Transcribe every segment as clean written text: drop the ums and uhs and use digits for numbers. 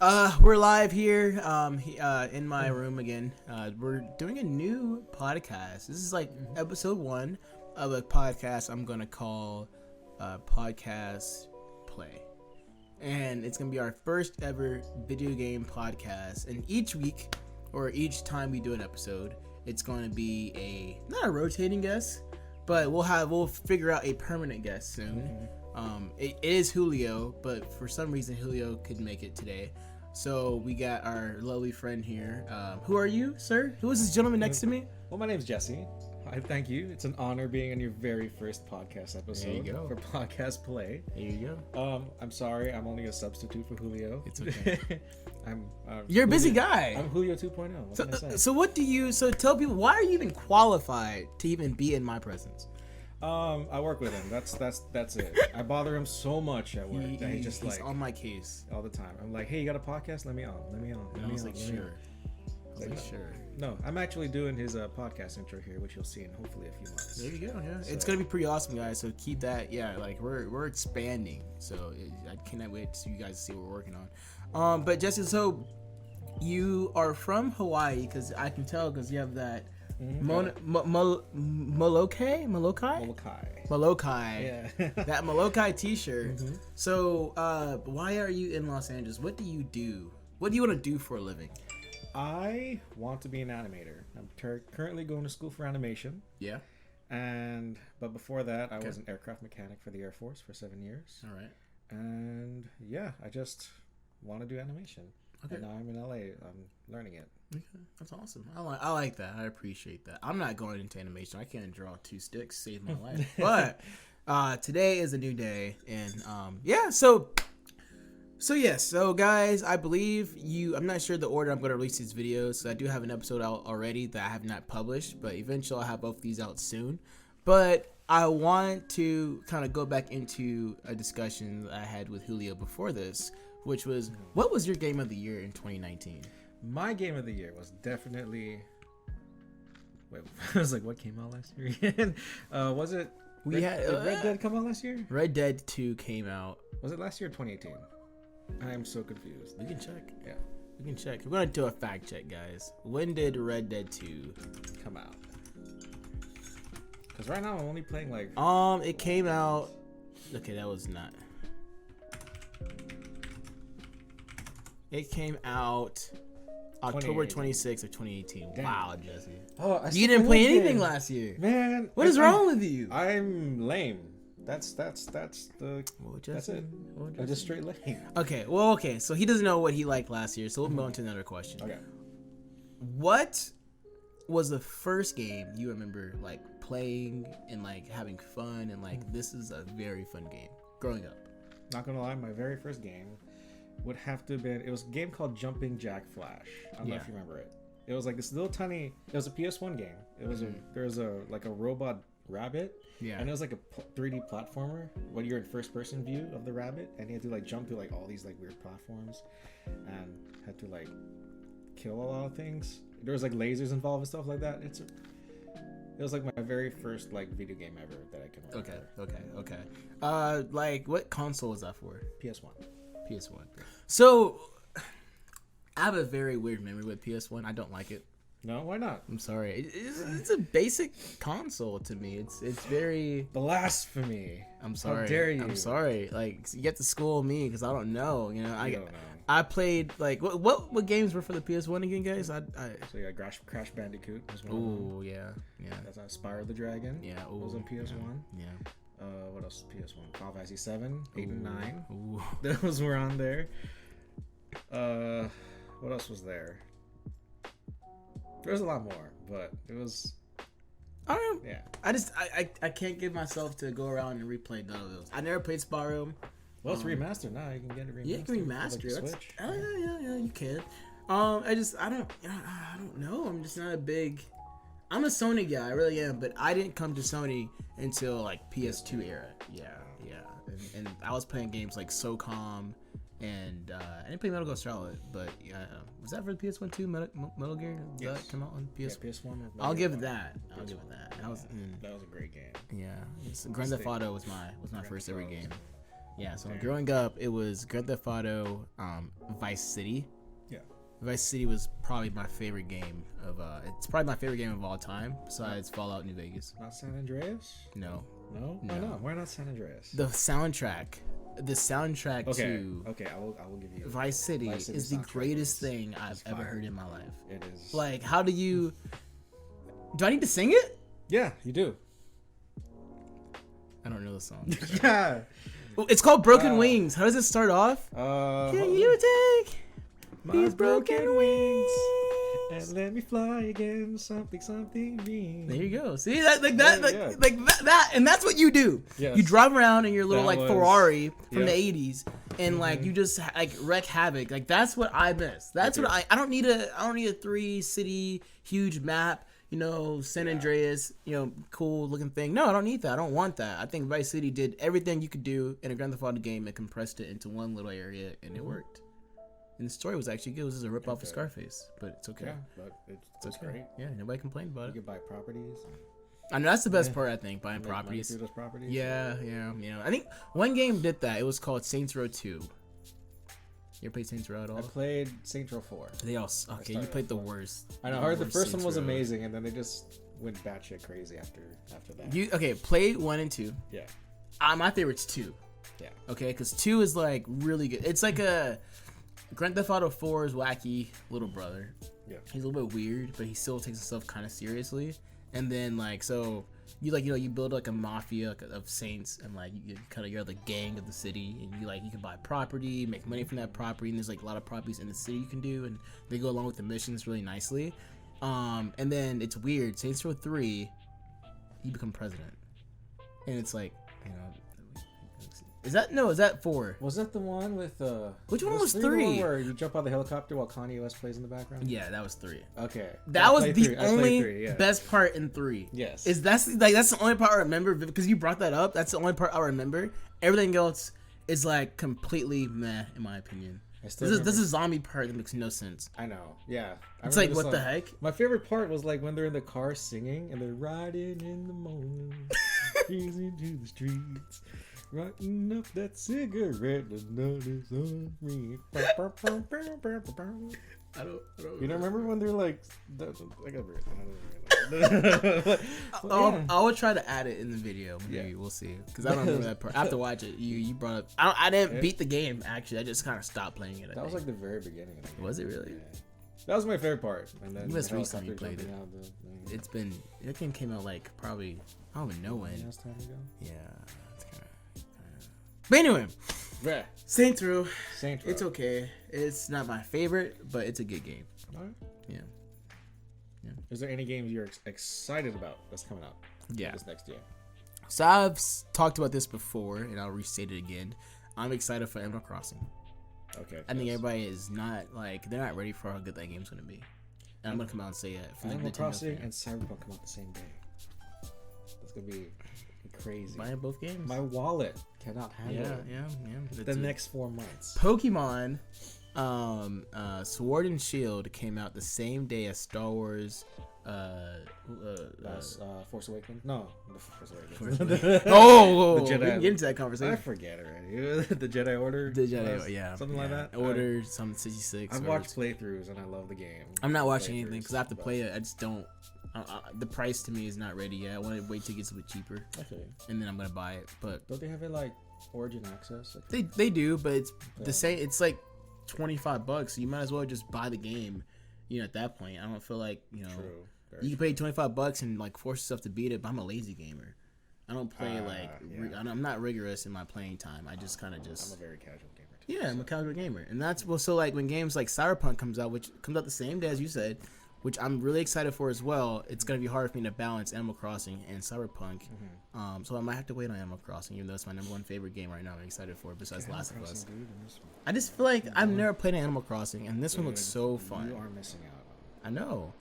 We're live here, in my room again. We're doing a new podcast. This is like episode 1 of a podcast I'm gonna call, Podcast Play. And it's gonna be our first ever video game podcast. And each week, or each time we do an episode, it's gonna be not a rotating guest, but we'll figure out a permanent guest soon. It is Julio, but for some reason Julio couldn't make it today. So we got our lovely friend here. Who are you, sir? Who is this gentleman next to me? Well, my name's Jesse. I thank you. It's an honor being on your very first podcast episode. There you go. For Podcast Play. There you go. I'm sorry. I'm only a substitute for Julio. It's okay. I'm. You're a busy Julio, guy. I'm Julio 2.0. What can I say? So what do you? So tell people, why are you even qualified to even be in my presence? I work with him. That's it. I bother him so much at work that he's like on my case all the time. I'm like, hey, you got a podcast? Let me on. I was like, sure. Sure. No, I'm actually doing his podcast intro here, which you'll see in hopefully a few months. There you go. Yeah, so. It's gonna be pretty awesome, guys. So keep that. Yeah, like we're expanding. So I cannot wait to you guys to see what we're working on. But Jesse, so you are from Hawaii, because I can tell because you have that. Molokai. Yeah. That Molokai t-shirt. So why are you in Los Angeles? What do you do? What do you want to do for a living? I want to be an animator. I'm currently going to school for animation. Yeah. But before that, I was an aircraft mechanic for the Air Force for 7 years. All right. And yeah, I just want to do animation. Okay. And now I'm in LA. I'm learning it. Okay, that's awesome. I like that. I appreciate that. I'm not going into animation. I can't draw 2 sticks, save my life. But today is a new day, and yeah. So guys, I believe you. I'm not sure the order I'm going to release these videos. So I do have an episode out already that I have not published, but eventually I'll have both these out soon. But I want to kind of go back into a discussion that I had with Julio before this, which was, what was your game of the year in 2019? My game of the year was definitely. Wait, I was like, what came out last year again? Was it? Did Red Dead come out last year? Red Dead 2 came out. Was it last year or 2018? I am so confused. We can check. Yeah. We can check. We're going to do a fact check, guys. When did Red Dead 2 come out? Because right now I'm only playing like. It came out. Okay, that was not. It came out October 26th of 2018. Damn. Wow, Jesse. Oh, you didn't play anything last year. Man. What is wrong with you? I'm lame. That's the. Well, Jesse, that's it. well, I'm just straight lame. Okay. So he doesn't know what he liked last year. So we'll move on to another question. Okay. What was the first game you remember like playing and like having fun and like this is a very fun game growing up? Not gonna lie, my very first game would have to have been, it was a game called Jumping Jack Flash. I don't know if you remember it. It was like this little tiny, it was a PS1 game. It was there was a robot rabbit. Yeah. And it was like a 3D platformer when you're in first person view of the rabbit, and you had to like jump through like all these like weird platforms and had to like kill a lot of things. There was like lasers involved and stuff like that. It was like my very first like video game ever that I can remember. Okay. Like what console was that for? PS1. So, I have a very weird memory with PS1. I don't like it. No, why not? I'm sorry. It's a basic console to me. It's very blasphemy. I'm sorry. How dare you? I'm sorry. Like you have to school me because I don't know. You know, I don't know. I played like what games were for the PS1 again, guys? So yeah, Crash Bandicoot was one. Ooh, yeah. That's Spyro the Dragon. Yeah, was on PS1. Yeah. What else was PS1? Final Fantasy 7, 8, and 9. Ooh. Those were on there. What else was there? There was a lot more, but it was. I don't know. Yeah. I can't get myself to go around and replay none of those. I never played Spyro. Well, it's remastered now. You can get it remastered. Yeah, you can remaster it. Switch. Yeah, you can. I don't know. I'm just not a big. I'm a Sony guy, I really am, but I didn't come to Sony until like PS2 era. Yeah. And I was playing games like SOCOM, and I didn't play Metal Gear Solid, but was that for the PS1 too? Metal Gear? Did that come out on PS? Yeah, PS1. I'll give it that. That was a great game. Yeah, Grand Theft Auto was my first ever game. Yeah, so growing up, it was Grand Theft Auto, Vice City. Yeah. Vice City was probably my favorite game it's probably my favorite game of all time, besides Fallout New Vegas. Not San Andreas? No. No? Why not? Why not San Andreas? The soundtrack to Okay, I will give you Vice City is the greatest thing I've ever heard in my life. It is. Like, how do I need to sing it? Yeah, you do. I don't know the song. Yeah. It's called Broken Wings. How does it start off? Can you take these broken wings and let me fly again? Something mean. There you go. See that, that, and that's what you do. Yes. You drive around in your little Ferrari from the Yep. '80s, and like you just like wreak havoc. Like that's what I miss. That's what I don't need a 3-city huge map. San Andreas, cool looking thing. No, I don't need that. I don't want that. I think Vice City did everything you could do in a Grand Theft Auto game and compressed it into one little area, and it worked. And the story was actually good. It was just a rip off of Scarface, but it's okay. Yeah, but it's okay. great. Yeah, nobody complained about it. You can buy properties. I know that's the best part. I think buying Make money properties. through those properties. Yeah. I think one game did that. It was called Saints Row 2. You ever played Saints Row at all? I played Saints Row 4. They all okay. You played the worst. I know. I heard the first one was amazing, and then they just went batshit crazy after that. Play 1 and 2. Yeah. My favorite's 2. Yeah. Okay, because 2 is like really good. It's like a Grand Theft Auto 4's wacky little brother. Yeah. He's a little bit weird, but he still takes himself kind of seriously. And then you build like a mafia of saints, and like you're the gang of the city, and you can buy property, make money from that property, and there's like a lot of properties in the city you can do, and they go along with the missions really nicely. And then it's weird. Saints Row 3, you become president, and it's like is that 4? Was that the one with Which one was 3? The one where you jump out of the helicopter while Kanye West plays in the background? Yeah, that was 3. Okay. That was the only best part in 3. Yes. That's the only part I remember because you brought that up. That's the only part I remember. Everything else is like completely meh in my opinion. This is zombie part that makes no sense. I know. Yeah. It's like what the heck? My favorite part was like when they're in the car singing and they're riding in the morning, cruising to the streets. Writing up that cigarette, the nut is on me. I don't. You don't remember when they're like? I got I will try to add it in the video. Maybe we'll see. Because I don't remember that part. I have to watch it. You brought up. I didn't beat the game. Actually, I just kind of stopped playing it. That was like the very beginning of the game. Was it really? Yeah. That was my favorite part. And then you must recently played it. That game came out like probably I don't even know when. Last time ago. Yeah. But anyway, yeah. Saints Row. It's okay. It's not my favorite, but it's a good game. All right. Yeah. Is there any games you're excited about that's coming out? Yeah. This next year. So I've talked about this before, and I'll restate it again. I'm excited for Animal Crossing. Okay. I think everybody is not they're not ready for how good that game's gonna be. And I'm gonna come out and say it. Animal Crossing and Cyberpunk come out the same day. That's gonna be crazy. Buying both games. My wallet cannot handle it. Yeah. The next 4 months. Pokemon, Sword and Shield came out the same day as Star Wars. Force Awakens? No, the Force Awakens. The Jedi. We can get into that conversation. I forget already. The Jedi Order. The Jedi, yeah, something like that. Order some 66. I've watched playthroughs and I love the game. I'm not watching anything because I have to play it. I just don't. The price to me is not ready yet. I want to wait till it gets a bit cheaper, and then I'm gonna buy it. But don't they have it like Origin Access? They do, but it's the same. It's like $25, so you might as well just buy the game. At that point, I don't feel like True. You can pay $25 and like force yourself to beat it. But I'm a lazy gamer. I don't play I'm not rigorous in my playing time. I just kind of I'm a very casual gamer too. Yeah, I'm a casual gamer, and that's so like when games like Cyberpunk comes out, which comes out the same day as you said, which I'm really excited for as well. It's gonna be hard for me to balance Animal Crossing and Cyberpunk, so I might have to wait on Animal Crossing, even though it's my number 1 favorite game right now. I'm excited for it besides Last of Us. I just feel like I've never played Animal Crossing, and this one looks so fun. You are missing out. I know.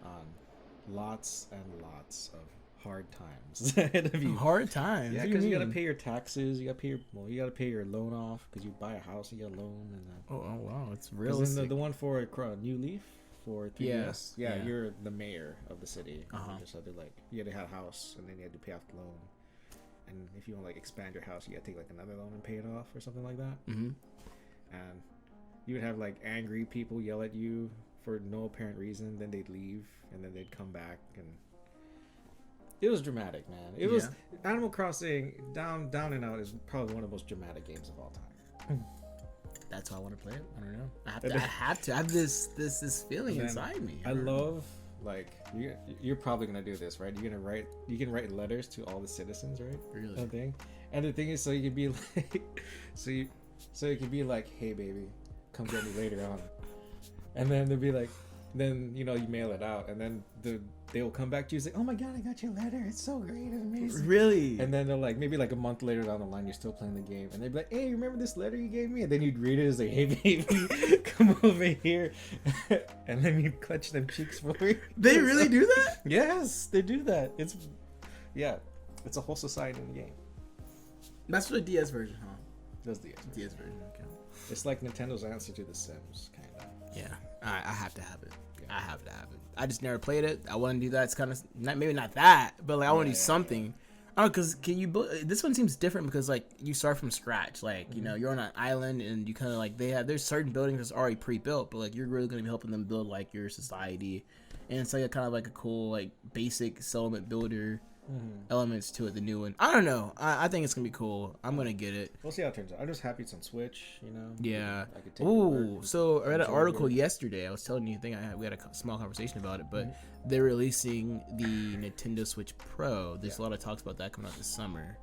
Lots and lots of hard times ahead of you. Hard times? Yeah, because you gotta pay your taxes. You gotta pay your loan off because you buy a house, you get a loan, and oh wow, it's realistic. The one for New Leaf for 3DS. Yeah, you're the mayor of the city. Uh-huh. So you had to have a house, and then you had to pay off the loan, and if you want to like expand your house, you gotta take like another loan and pay it off or something like that. Mm-hmm. And you would have like angry people yell at you for no apparent reason, then they'd leave, and then they'd come back, and it was dramatic, man. It was Animal Crossing Down and Out is probably one of the most dramatic games of all time. That's why I want to play it. I don't know. I have to. I have this feeling inside me. I love, like, you're probably gonna do this, right? You can write letters to all the citizens, right? Really? That thing. And the thing is, so you can be like, so you can be like, hey baby, come get me later on. And then they'll be like, then you mail it out, and then they will come back to you and say, oh my god, I got your letter, it's so great and amazing. Really? And then they're like, maybe like a month later down the line, you're still playing the game, and they'd be like, hey, remember this letter you gave me? And then you'd read it as like, hey baby, come over here. And then you'd clutch them cheeks for me. They really do that? Yes, they do that. It's a whole society in the game. That's for the DS version, huh? That's the DS version. Okay. It's like Nintendo's answer to The Sims, kind of. Yeah, I have to have it. Yeah. I have to have it. I just never played it. I want to do that. It's kind of maybe not that, but like I want to do something. Yeah. I don't know, because can you? This one seems different because like you start from scratch. Like you're on an island and you kind of like there's certain buildings that's already pre-built, but like you're really gonna be helping them build like your society, and it's like a kind of like a cool like basic settlement builder. Elements to it, the new one. I don't know. I think it's gonna be cool. I'm gonna get it. We'll see how it turns out. I'm just happy it's on Switch. Yeah. Ooh. So I read an article yesterday. I was telling you. We had a small conversation about it, but they're releasing the Nintendo Switch Pro. There's a lot of talks about that coming out this summer.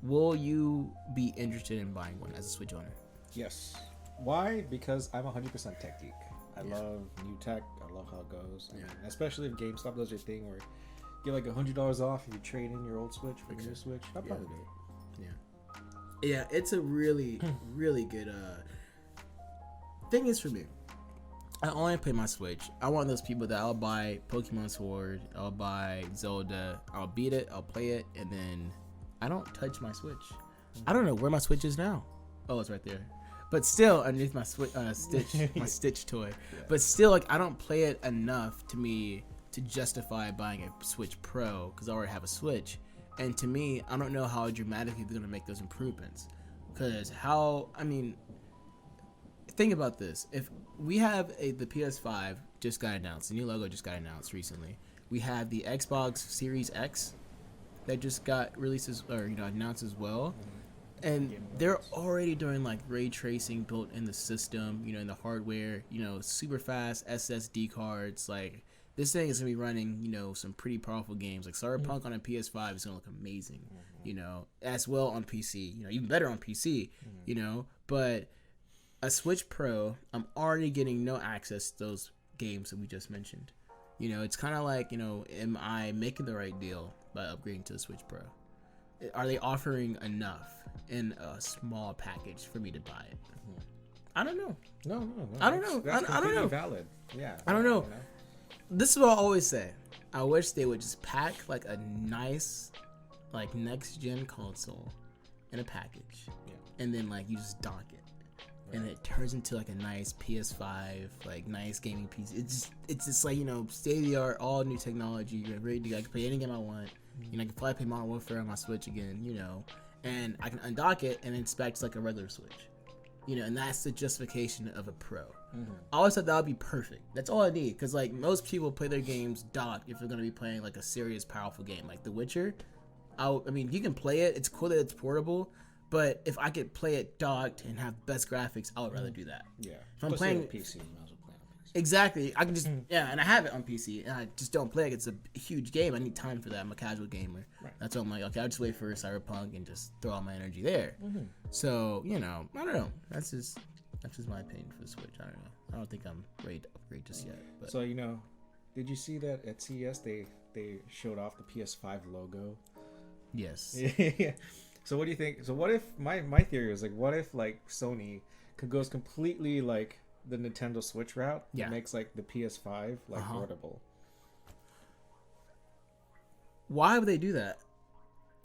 Will you be interested in buying one as a Switch owner? Yes. Why? Because I'm 100% tech geek. I love new tech. I love how it goes. I mean, especially if GameStop does their thing where get like $100 off if you trade in your old Switch for your new Switch. I'll probably do it. Yeah, it's a really, really good thing is for me. I only play my Switch. I'm one of those people that I'll buy Pokemon Sword, I'll buy Zelda, I'll beat it, I'll play it, and then I don't touch my Switch. I don't know where my Switch is now. Oh, it's right there. But still, underneath my Stitch, my Stitch toy. Yeah. But still, like I don't play it enough to me to justify buying a Switch Pro because I already have a Switch. And to me, I don't know how dramatically they're gonna make those improvements. Because think about this: if we have the PS5 just got announced, the new logo just got announced recently. We have the Xbox Series X that just got released announced as well. And they're already doing like ray tracing built in the system, in the hardware, super fast SSD cards. Like this thing is gonna be running, some pretty powerful games. Like Cyberpunk on a PS5 is gonna look amazing, as well on PC, even better on PC, But a Switch Pro, I'm already getting no access to those games that we just mentioned. It's kind of like, am I making the right deal by upgrading to the Switch Pro? Are they offering enough in a small package for me to buy it? I don't know. No. I don't know. That's I don't know. Valid. Yeah. I don't know. This is what I always say. I wish they would just pack like a nice, like next gen console in a package, and then like you just dock it, and it turns into like a nice PS5, like nice gaming PC. It's just like state of the art, all new technology. You're ready to play any game I want. I can probably play Modern Warfare on my Switch again, and I can undock it and it's back to like a regular Switch, and that's the justification of a Pro. I always thought that would be perfect. That's all I need, because like most people play their games docked if they're going to be playing like a serious, powerful game like The Witcher. You can play it. It's cool that it's portable, but if I could play it docked and have best graphics, I would rather do that. Yeah. If I'm playing PC, you might as well play on PC. Exactly. I can just and I have it on PC, and I just don't play it. It's a huge game. I need time for that. I'm a casual gamer. Right. That's why I'm like, okay, I'll just wait for Cyberpunk and just throw all my energy there. So I don't know. That's just my opinion for the Switch. I don't know. I don't think I'm ready to upgrade just yet. But. So did you see that at CES they showed off the PS5 logo? Yes. Yeah. So what do you think? So what if my theory is like, what if like Sony goes completely like the Nintendo Switch route and makes like the PS5 like portable? Why would they do that?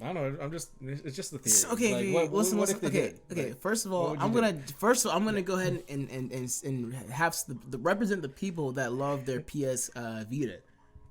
I don't know. It's just the theory. Okay, like, listen. What if they did? Okay. Like, first of all, I'm gonna go ahead and have represent the people that love their PS Vita.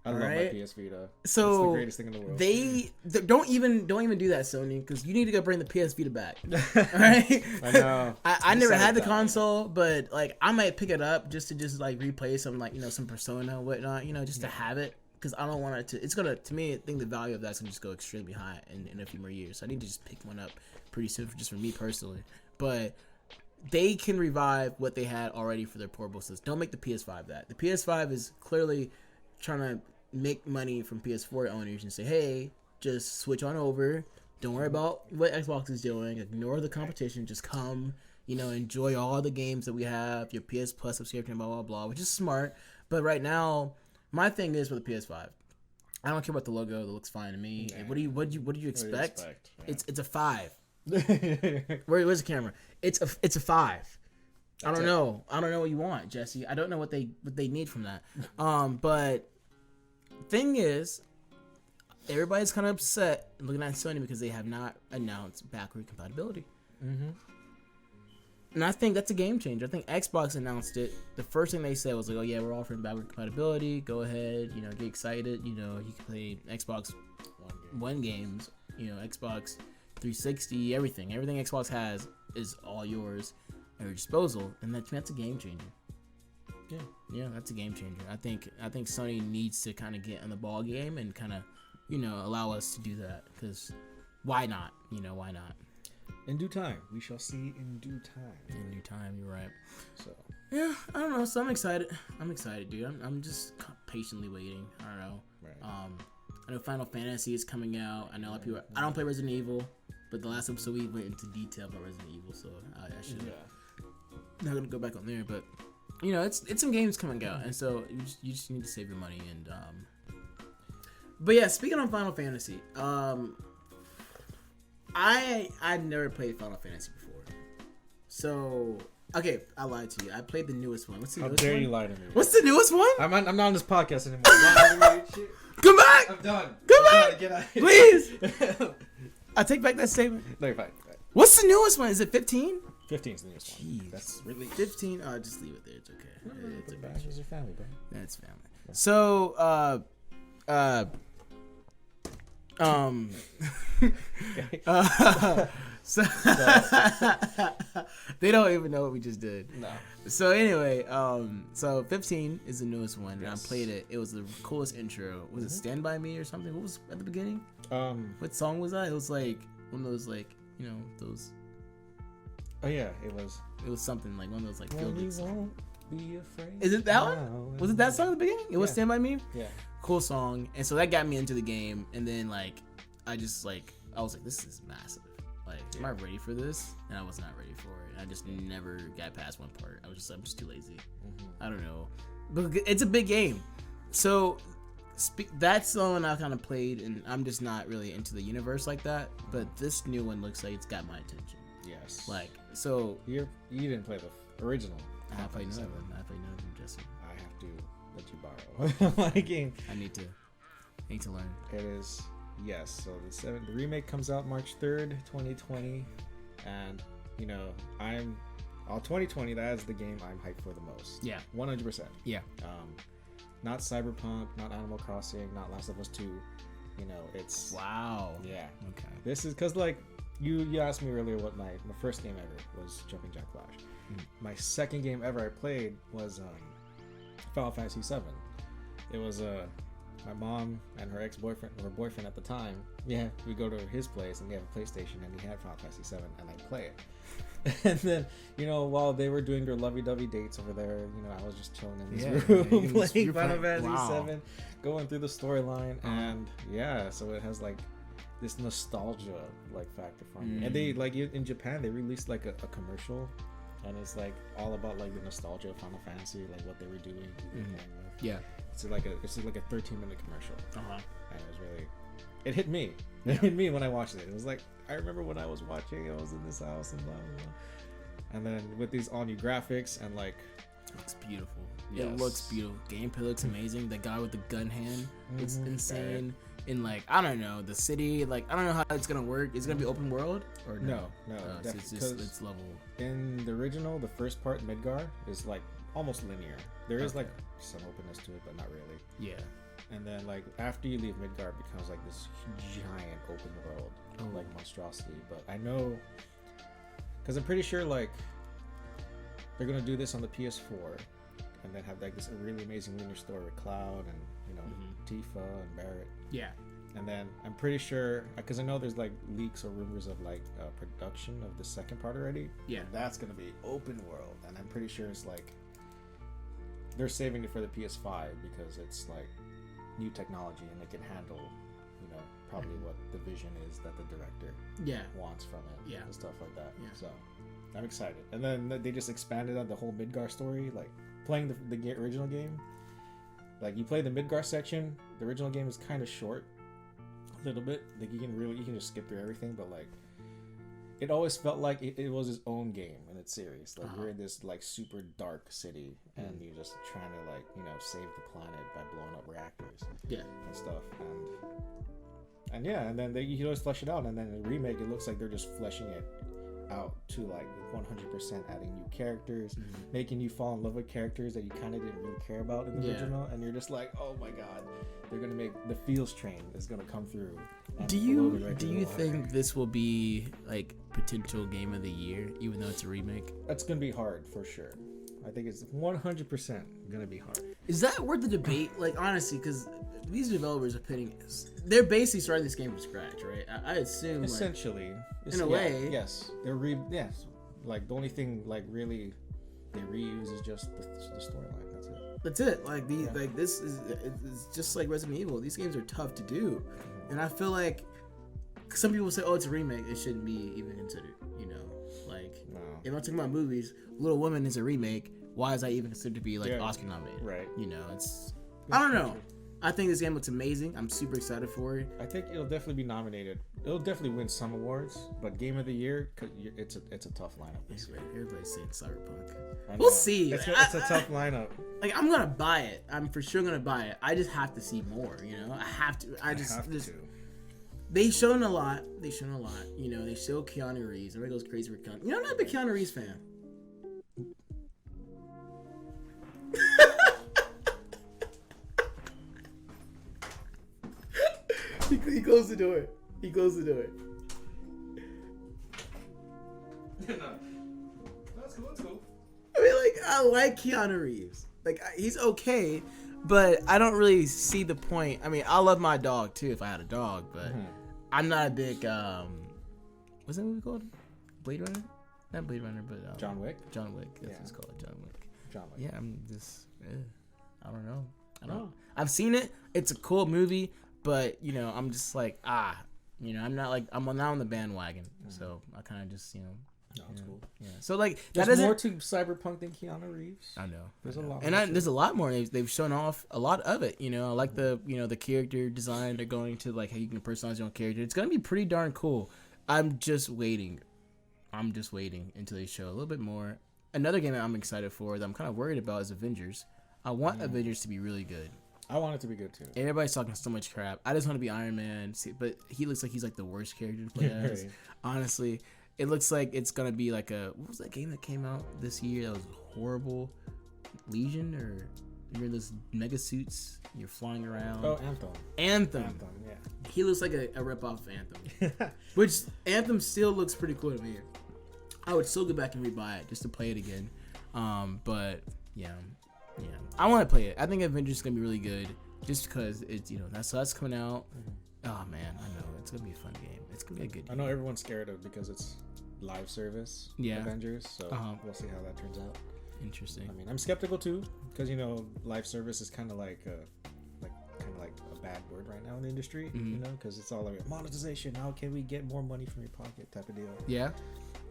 I love my right? PS Vita. So it's the greatest thing in the world. They don't even do that, Sony, because you need to go bring the PS Vita back. Right? I know. I never had the console, but like I might pick it up just to like replay some like some Persona or whatnot, just to have it. Because I don't want it to. It's gonna, to me, I think the value of that's gonna just go extremely high in a few more years. So I need to just pick one up pretty soon, just for me personally. But they can revive what they had already for their portable systems. Don't make the PS5 that. The PS5 is clearly trying to make money from PS4 owners and say, hey, just switch on over. Don't worry about what Xbox is doing. Ignore the competition. Just come, enjoy all the games that we have. Your PS Plus subscription, blah blah blah, which is smart. But right now, my thing is with the PS5, I don't care about the logo. It looks fine to me. Yeah. What do you expect? It's a 5. Where's the camera? It's a 5. I don't know what you want, Jesse. I don't know what they need from that. But thing is, everybody's kind of upset looking at Sony because they have not announced backward compatibility. Mm-hmm. And I think that's a game changer. I think Xbox announced it. The first thing they said was like, "Oh yeah, we're offering backward compatibility. Go ahead, get excited. You can play Xbox One games. Xbox 360, everything Xbox has is all yours at your disposal." And that's a game changer. Yeah, that's a game changer. I think Sony needs to kind of get on the ball game and kind of, allow us to do that, because why not? Why not? In due time, we shall see. In due time. In due time, you're right. So yeah, I don't know. So I'm excited. Dude. I'm just patiently waiting. I don't know. Right. I know Final Fantasy is coming out. I know a lot of people. I don't play Resident Evil, but the last episode we went into detail about Resident Evil, so I should. Yeah. Not gonna go back on there, but it's some games coming out, and so you just need to save your money and. But yeah, speaking on Final Fantasy, I've never played Final Fantasy before, so okay, I lied to you. I played the newest one. What's the newest one? How dare you lie to me? What's the newest one? I'm not on this podcast anymore. Come back! I'm done. Come back! Get out of here. Please! I take back that statement. No, you're fine. What's the newest one? Is it 15? 15 is the newest one. Jeez. That's really 15. Oh, just leave it there. It's okay. It's okay. It's your family, bro. That's family. So, so they don't even know what we just did. No. So anyway, so 15 is the newest one, and Yes. I played it. It was the coolest intro. Was it "Stand by Me" or something? What was at the beginning? What song was that? It was like one of those those. Oh yeah, it was. It was something like one of those like feel good songs. Be afraid. Is it that one? Was it that song at the beginning? It was "Stand by Me." Yeah. Cool song, and so that got me into the game, and then I was like, this is massive. Am I ready for this? And I was not ready for it. I just never got past one part. I'm just too lazy. Mm-hmm. I don't know, but it's a big game. So that's the one I kind of played, and I'm just not really into the universe like that. But this new one looks like it's got my attention. Yes. So you didn't play the original. I played none of them. Jesse. I have to let you borrow my game. I need to learn. It is. Yes, so the remake comes out March 3rd, 2020, and 2020. That is the game I'm hyped for the most. Yeah, 100%. Yeah. Not Cyberpunk, not Animal Crossing, not Last of Us 2. It's wow. Yeah. Okay. This is because you asked me earlier what my first game ever was Jumping Jack Flash. My second game ever I played was Final Fantasy 7. It was my mom and her ex-boyfriend, or her boyfriend at the time, we go to his place and they have a PlayStation and he had Final Fantasy 7 and I'd play it. And then, while they were doing their lovey-dovey dates over there, I was just chilling in his room playing Final Fantasy 7, going through the storyline, and so it has this nostalgia factor for me. And they in Japan they released a commercial, and it's all about the nostalgia of Final Fantasy, what they were doing. Yeah. It's like a 13-minute commercial. Uh-huh. And it was really, it hit me. It hit me when I watched it. It was I remember when I was watching, I was in this house and blah blah blah. And then with these all new graphics and it looks beautiful. Yes. It looks beautiful. Gameplay looks amazing. The guy with the gun hand, it's insane. In I don't know, the city, I don't know how it's gonna work. Is it gonna be open world or no? So it's level. In the original, the first part, Midgar, is almost linear. There is some openness to it, but not really. Yeah. and then like after you leave Midgard, it becomes like this giant open world, like monstrosity. But I know, because I'm pretty sure like they're gonna do this on the PS4, and then have like this really amazing linear story with Cloud and Tifa and Barrett. Yeah. And then I'm pretty sure, because I know there's like leaks or rumors of like production of the second part already. Yeah. And that's gonna be open world, and I'm pretty sure it's like they're saving it for the PS5 because it's like new technology and it can handle, probably what the vision is that the director wants from it. And stuff like that. Yeah. So I'm excited. And then they just expanded on the whole Midgar story, like playing the original game. Like you play the Midgar section, the original game is kind of short. A little bit, like you can just skip through everything, but like it always felt like it was its own game in its series. Like you're in this like super dark city, and you're just trying to like save the planet by blowing up reactors, and stuff. And then you always flesh it out, and then in the remake it looks like they're just fleshing it out to like 100%, adding new characters, making you fall in love with characters that you kind of didn't really care about in the original, and you're just like, oh my god, they're gonna make the feels train is gonna come through. Do you think this will be like potential game of the year, even though it's a remake? That's gonna be hard for sure. I think it's 100% gonna be hard. Is that worth the debate? Like honestly, because these developers are they're basically starting this game from scratch, right? I assume essentially, in a way, yes. Like the only thing like really they reuse is just the storyline. That's it. Like this is it's just like Resident Evil. These games are tough to do, and I feel like some people say, "Oh, it's a remake. It shouldn't be even considered." If I'm talking about movies, Little Women is a remake. Why is that even considered to be like Oscar nominated? Right. I don't know. I think this game looks amazing. I'm super excited for it. I think it'll definitely be nominated. It'll definitely win some awards, but Game of the Year, it's a tough lineup this year. Everybody's saying Cyberpunk. We'll see. It's a tough lineup. Like I'm gonna buy it. I'm for sure gonna buy it. I just have to see more. I have to. They've shown a lot. They show Keanu Reeves. Everybody goes crazy for Keanu. I'm not a big Keanu Reeves fan. He closed the door. That's cool. I mean, I like Keanu Reeves. He's okay, but I don't really see the point. I mean, I love my dog too if I had a dog, but I'm not a big what's that movie called? Blade Runner? Not Blade Runner, but John Wick. That's what it's called. John Wick. Yeah, I'm just I don't know. I've seen it. It's a cool movie, but I'm just like I'm not like I'm not on the bandwagon, so I kind of just it's cool. Yeah. So there's more to Cyberpunk than Keanu Reeves. I know. There's a lot. And there's a lot more. They've shown off a lot of it. I like the the character design. They're going to how you can personalize your own character. It's gonna be pretty darn cool. I'm just waiting until they show a little bit more. Another game that I'm excited for that I'm kind of worried about is Avengers. I want Avengers to be really good. I want it to be good too. Everybody's talking so much crap. I just want to be Iron Man, but he looks like he's the worst character to play as. Honestly, it looks like it's gonna be what was that game that came out this year that was horrible? Legion, or you're in this mega suits, you're flying around. Oh, Anthem. Yeah. He looks like a ripoff of Anthem, which Anthem still looks pretty cool to me. I would still go back and rebuy it just to play it again. But yeah, I want to play it. I think Avengers is gonna be really good, just because it's that's coming out. Oh man, I know it's gonna be a fun game. It's gonna be a good game. I know everyone's scared of because it's live service. Avengers. So we'll see how that turns out. Interesting. I mean, I'm skeptical too because live service is kind of like a bad word right now in the industry. Because it's all like monetization. How can we get more money from your pocket type of deal? Yeah.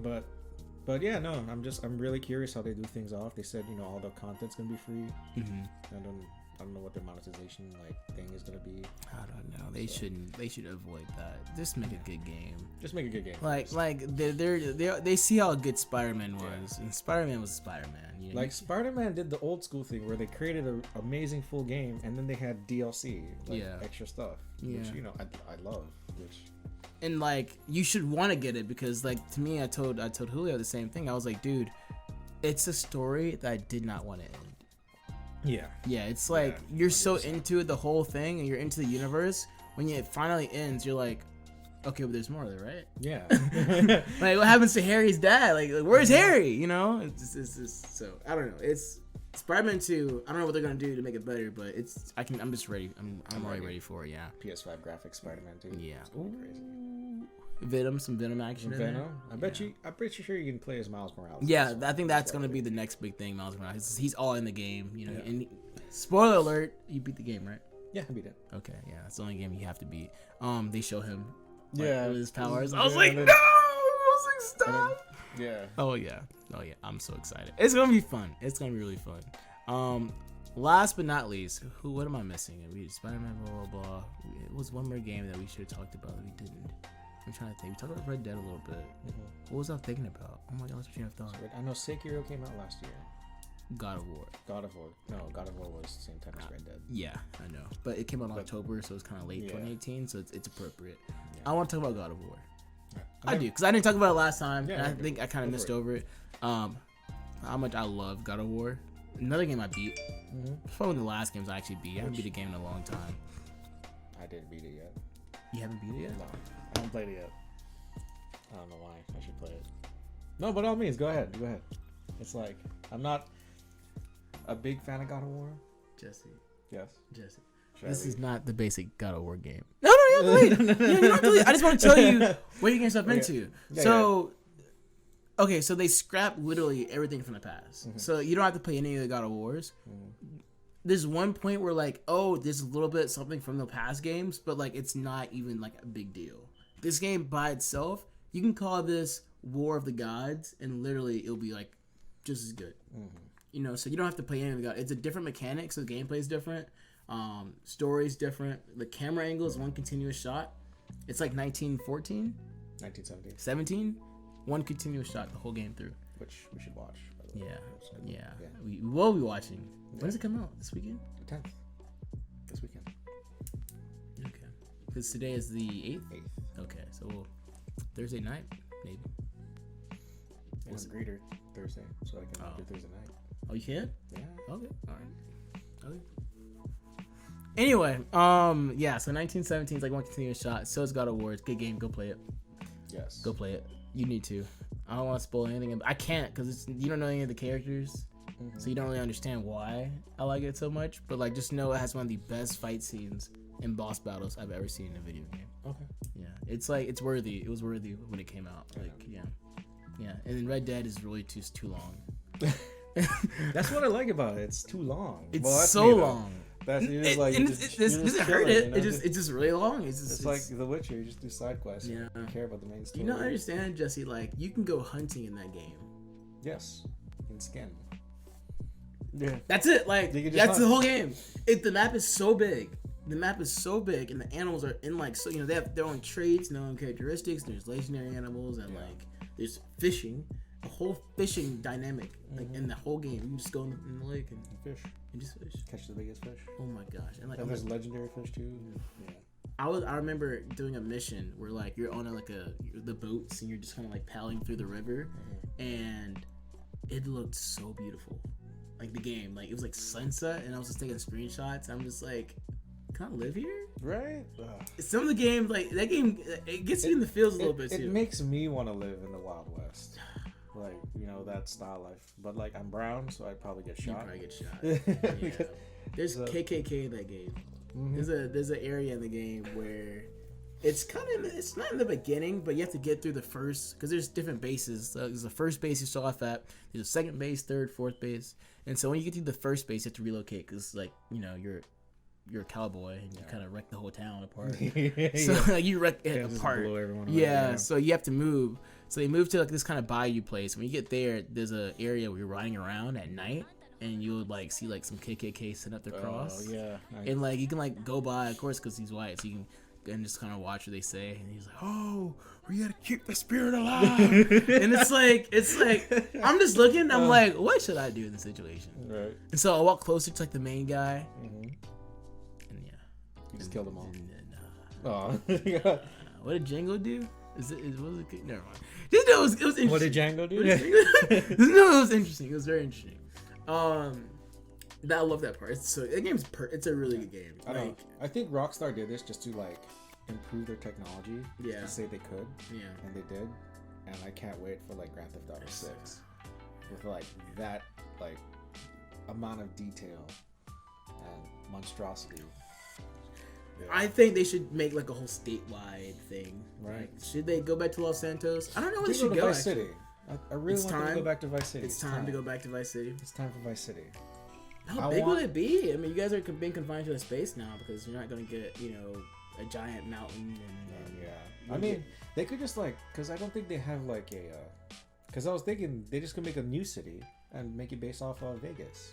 But yeah, no, I'm really curious how they do things off. They said all the content's gonna be free. I don't know what their monetization thing is gonna be. I don't know. They should avoid that. Just make a good game. They see how good Spider-Man was, and Spider-Man was Spider-Man. Spider-Man did the old school thing where they created an amazing full game, and then they had DLC, extra stuff, which I love. And you should want to get it because to me, I told Julio the same thing. I was like, dude, it's a story that I did not want to end. Yeah. Yeah, it's like you're so 100%. into the whole thing and you're into the universe. When it finally ends, you're like, okay, but there's more there, right? Yeah. Like, what happens to Harry's dad? Like where's Harry? You know, it's just so I don't know. It's Spider-Man 2. I don't know what they're gonna do to make it better, but I'm just ready. I'm already ready for it. Yeah. PS5 graphics Spider-Man 2. Yeah. It's gonna be crazy. Some Venom action. Venom. I'm pretty sure you can play as Miles Morales. Yeah, I think that's gonna be the next big thing. Miles Morales. He's all in the game. You know. And spoiler alert: you beat the game, right? Yeah, I beat it. Okay. Yeah, that's the only game you have to beat. They show him. With his powers. I was like, no! I was like, stop! Yeah. Oh yeah. I'm so excited. It's gonna be fun. It's gonna be really fun. Last but not least, what am I missing? We Spider-Man, blah blah blah. It was one more game that we should have talked about that we didn't. I'm trying to think. We talked about Red Dead a little bit. What was I thinking about? Oh my gosh, what I thought. I know Sekiro came out last year. God of War. No, God of War was the same time as Red Dead. Yeah, I know. But it came out in October, so it's kind of late 2018, so it's appropriate. Yeah. I want to talk about God of War. I do, because I didn't talk about it last time, and I think I kind of missed it. over it. How much I love God of War. Another game I beat. It's probably one of the last games I actually beat. I haven't beat a game in a long time. I didn't beat it yet. You haven't beat it yet? No, I haven't played it yet. I don't know why. I should play it. No, by all means, go ahead. It's like, I'm not a big fan of God of War. Jesse. Yes. Jesse. Should This I is not the basic God of War game. No, you don't have to wait. I just want to tell you what you're getting stuff into. So they scrap literally everything from the past. So you don't have to play any of the God of Wars. There's one point where like, oh, there's a little bit something from the past games, but like it's not even like a big deal. This game by itself, you can call this War of the Gods, and literally it'll be like just as good. You know, so you don't have to play any of the gods. It's a different mechanic, so the gameplay is different. Story's different. The camera angle is one continuous shot. It's like 1914? 1917. 17? One continuous shot the whole game through. Which we should watch, by the way. Yeah. We will be watching. When does it come out? This weekend? The 10th. This weekend. Okay. Because today is the 8th? 8th. Okay, so Thursday night, maybe. And I'm greeter Thursday, so I can do Thursday night. Oh, you can? Yeah. Okay. All right. Okay. Anyway, so 1917 is like one continuous shot. So it's God of War. It's a good game. Go play it. Yes. Go play it. You need to. I don't want to spoil anything. I can't because you don't know any of the characters, so you don't really understand why I like it so much. But like, just know it has one of the best fight scenes and boss battles I've ever seen in a video game. Okay. Yeah, it's like it's worthy. It was worthy when it came out. Like, yeah. And then Red Dead is really too long. That's what I like about it. It's too long. It's so long. That's just like it doesn't hurt it. You know? It's just really long. It's like The Witcher. You just do side quests. Yeah. You don't care about the main story. You don't understand, Jesse. Like you can go hunting in that game. Yes. In skin. Yeah. That's it. Like that's the whole game. The map is so big. The map is so big, and the animals are in like so. You know they have their own traits, their own characteristics. There's legendary animals, and like there's fishing. A whole fishing dynamic like in the whole game. You just go in the lake and fish. And just fish. Catch the biggest fish. Oh my gosh! And like there's legendary fish too. Yeah. I remember doing a mission where like you're on the boats and you're just kind of like paddling through the river, and it looked so beautiful. Like the game, like it was like sunset, and I was just taking screenshots. I'm just like, can I live here? Right. Some of the games, like that game, it gets you in the feels a little bit too. It makes me want to live in the Wild West. Like, you know, that style life. But like I'm brown, so I'd probably get shot. Yeah. There's KKK in that game. There's an area in the game where it's not in the beginning, but you have to get through the first, because there's different bases. There's the first base you start off at. There's a second base, third, fourth base, and so when you get to the first base, you have to relocate because like you're a cowboy and you kind of wreck the whole town apart. So like, you wreck it apart. Yeah, so you have to move. So they move to like this kind of bayou place. When you get there, there's an area where you're riding around at night, and you'll like see like some KKK setting up their cross. Oh yeah. And like you can like go by, of course, because he's white, so you can and just kind of watch what they say. And he's like, "Oh, we gotta keep the spirit alive." And it's like I'm just looking. I'm like, what should I do in this situation? Right. And so I walk closer to like the main guy. And yeah, you just killed them all. Oh. What did Django do? Never mind. Just know it was interesting. What did Django do? No, it was interesting. It was very interesting. I love that part. That game's it's a really good game. I don't. I think Rockstar did this just to like improve their technology. Yeah. To say they could. Yeah. And they did. And I can't wait for like Grand Theft Auto 6 with like that like amount of detail and monstrosity. Yeah. I think they should make like a whole statewide thing. Right. Like, should they go back to Los Santos? I don't know where they Should should go. Vice City. I really want them to go back to Vice City. It's time to go back to Vice City. It's time for Vice City. How big will it be? I mean, you guys are being confined to a space now because you're not going to get, a giant mountain. I mean, they could just like, because I don't think they have like a, because I was thinking they just could make a new city and make it based off of Vegas.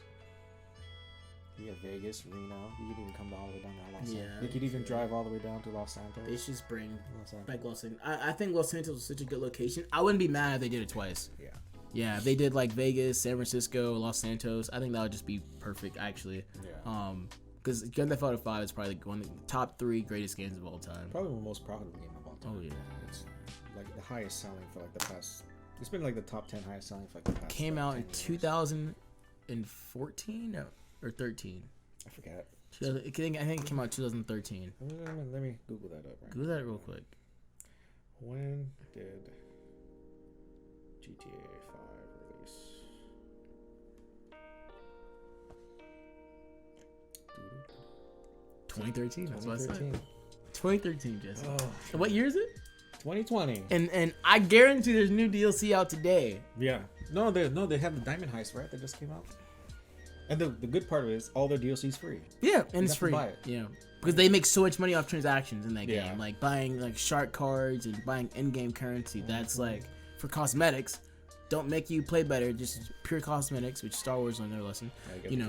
You have Vegas, Reno. You could even come all the way down to Los Santos. You could even drive all the way down to Los Santos. They should just bring back Los Santos. I think Los Santos was such a good location. I wouldn't be mad if they did it twice. Yeah. Yeah, if they did like Vegas, San Francisco, Los Santos, I think that would just be perfect, actually. Yeah. Because Grand Theft Auto 5 is probably one of the top 3 greatest games of all time. Probably the most profitable game of all time. Oh yeah. It's like the highest selling for like the past. It's been like the top 10 highest selling for like the past. Came out in 2014 or 13. I forget. I think it came out in 2013. Let me Google that up. Right Google that real quick. When did GTA 5 release? 2013. That's what I said. 2013, Jesse. Oh. What year is it? 2020. And I guarantee there's new DLC out today. Yeah. No, they have the Diamond Heist, right? That just came out. And the good part of it is all their DLC is free. Yeah, and it's free. Buy it. Yeah, because they make so much money off transactions in that game, like buying like shark cards and buying in-game currency. That's like for cosmetics. Don't make you play better. Just pure cosmetics, which Star Wars learned their lesson. I'm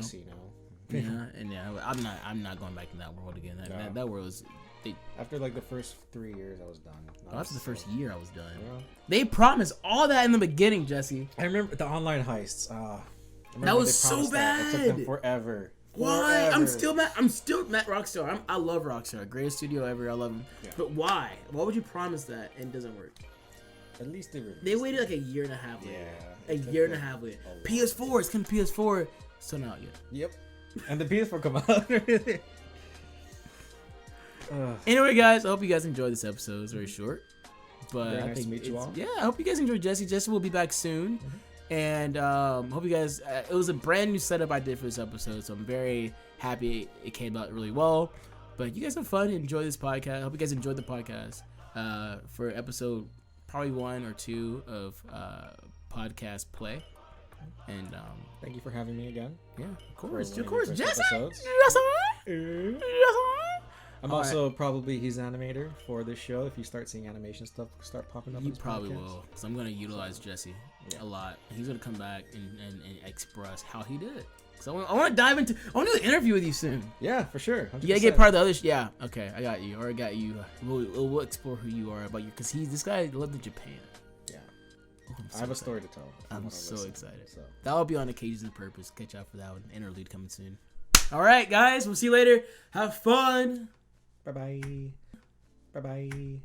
not going back to that world again. That world was. After like the first 3 years, I was done. After the first year, I was done. Yeah. They promised all that in the beginning, Jesse. I remember the online heists. That was so bad. It took them forever. Why? I'm still mad. Rockstar. I love Rockstar. Greatest studio ever. I love them. Yeah. But why? Why would you promise that and it doesn't work? At least they waited like a year and a half later. Yeah. A year and a half later. PS4. It's coming to PS4. Still not yet. Yep. And the PS4 come out. Anyway, guys, I hope you guys enjoyed this episode. It's very short. But very nice to meet you all. Yeah, I hope you guys enjoyed Jesse. Jesse will be back soon. Mm-hmm. And hope you guys, it was a brand new setup I did for this episode, so I'm very happy it came out really well. But you guys have fun, enjoy this podcast. I hope you guys enjoyed the podcast for episode probably 1 or 2 of podcast play. And thank you for having me again. Yeah, of course, Jesse. I'm also probably his animator for this show. If you start seeing animation stuff start popping up, you probably will. Because I'm gonna utilize Jesse a lot. He's gonna come back and express how he did it. So I want to dive into. I want to do an interview with you soon. Yeah, for sure. 100%. You gotta get part of the other. Yeah, okay, I got you. Or I got you. We'll explore who you are about you. Because this guy lived in Japan. Yeah. I have a story to tell. I'm so excited. So that will be on Occasions of Purpose. Catch out for that one. Interlude coming soon. All right, guys. We'll see you later. Have fun. Bye bye. Bye bye.